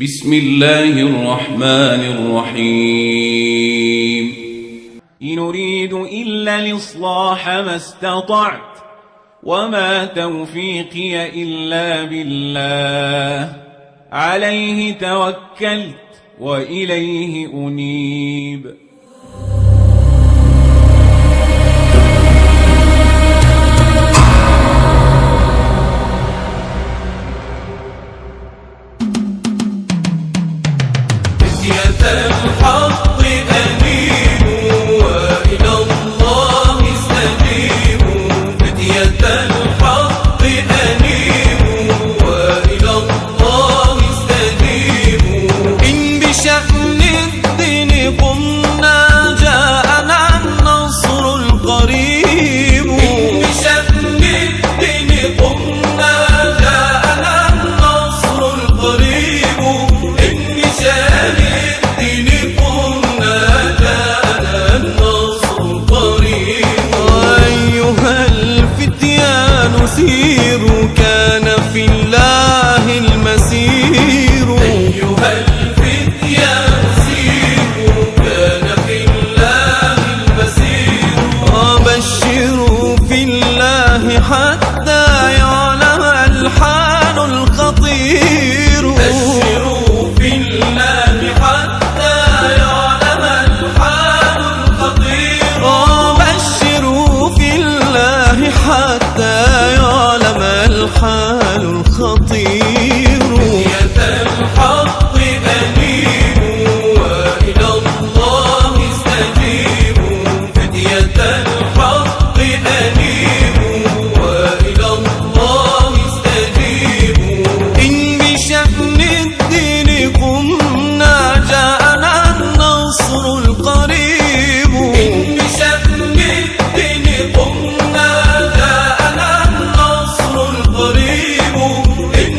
بسم الله الرحمن الرحيم إن أريد إلا الإصلاح ما استطعت وما توفيقي إلا بالله عليه توكلت وإليه أنيب. الحق أنيبوا وإلى الله استجيبوا، فتية الحق أنيبوا وإلى الله استجيبوا. إن بشأن الدين قمنا جاءنا النصر القريب، إن بشأن الدين قمنا جاءنا النصر القريب، إن بشأن سيروا كان في الله المسير، أيها الفتيان سيروا كان في الله المسير. وبشروا في الله حتى يعلم الحال الخطير، بشروا في الله حتى يعلم الحال الخطير. وبشروا في الله حتى الحال الخطير. فتية الحق أنيبوا وإلى الله استجيبوا، فتية الحق أنيبوا وإلى الله استجيبوا. إن بشأن الدين قمنا جاءنا النصر القريب، إن بشأن الدين قمنا جاءنا النصر القريب، إن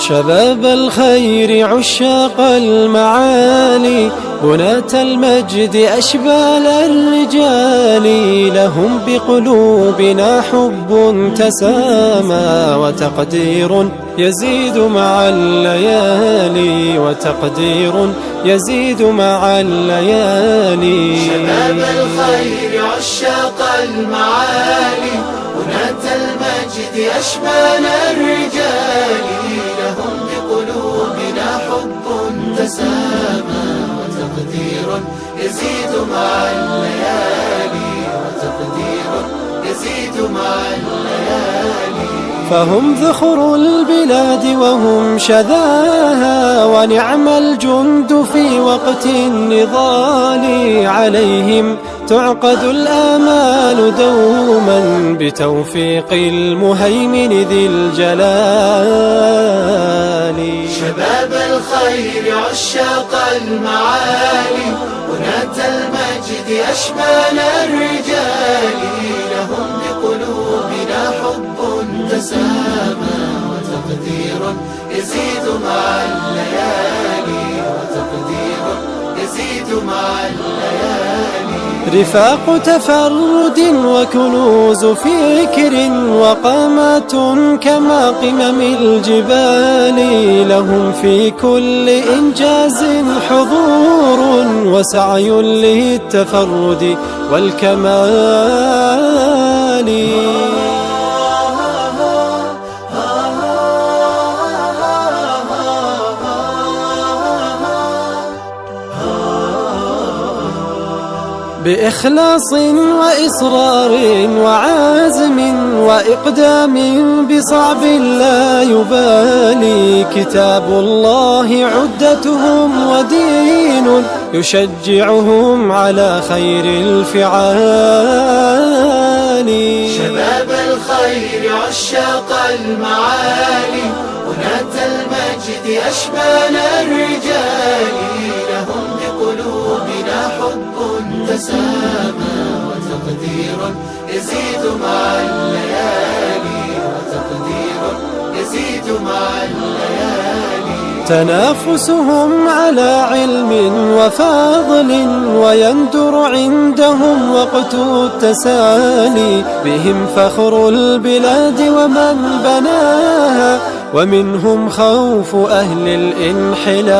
شباب الخير عشاق المعالي بناة المجد أشبال الرجال، لهم بقلوبنا حب تسامى وتقدير يزيد مع الليالي، وتقدير يزيد مع الليالي. شباب الخير عشاق المعالي بناة المجد أشبال الرجال، لهم بقلوبنا حب تسامى وتقدير يزيد مع الليالي، وتقدير يزيد مع الليالي. فهم ذخر البلاد وهم شذاها، ونعم الجند في وقت النضال، عليهم تعقد الآمال دوما بتوفيق المهيمن ذي الجلال. شباب الخير عشاق المعالي بناة المجد أشبال الرجال، لهم بقلوبنا حب تسامى وتقدير يزيد مع الليالي، وتقدير يزيد مع الليالي. رفاق تفرد وكنوز فكر وقامات كما قمم الجبال، لهم في كل إنجاز حضور وسعي للتفرد والكمال. بإخلاص وإصرار وعزم وإقدام بصعب لا يبالي، كتاب الله عدتهم ودين يشجعهم على خير الفعال. شباب الخير عشاق المعالي بناة المجد أشبال الرجال، لهم بقلوبنا حب تسامى وتقدير يزيد مع الليالي، وتقدير يزيد مع الليالي. تنافسهم على علم وفضل ويندر عندهم وقت التسالي، بهم فخر البلاد ومن بناها، ومنهم خوف أهل الانحلال.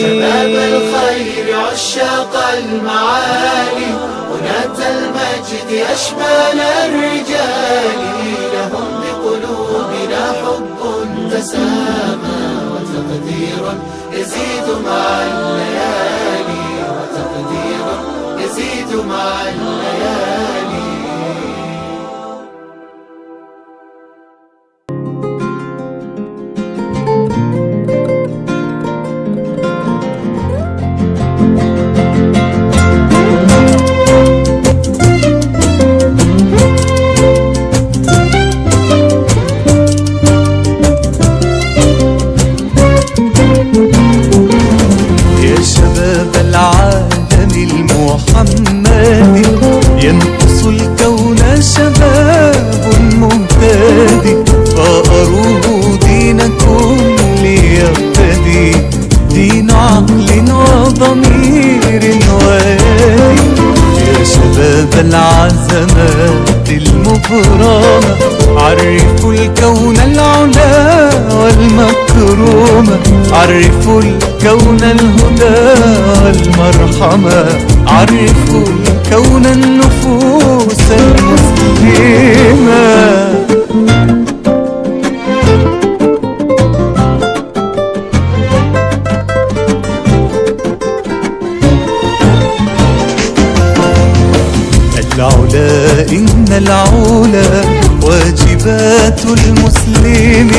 شباب الخير عشاق المعالي بناة المجد أشبال الرجال، لهم بقلوبنا حب تسامى وتقدير يزيد مع الليالي، وتقدير يزيد مع الليالي. العالم المحمدي ينقص الكون شباب مهتدي، فأروه دينكم ليقتدي دين عقل وضمير وادي. يا شباب العزمات المبرمة عرفوا الكون العلا والمكرومة، عرفوا الكون الهدى والمرحمة، عرفوا الكون النفوس المسلمة. العلا إن العلا واجبات المسلم،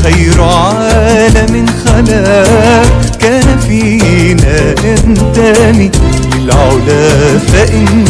خير عالم خلق كان فينا ينتمي للعلا، فإن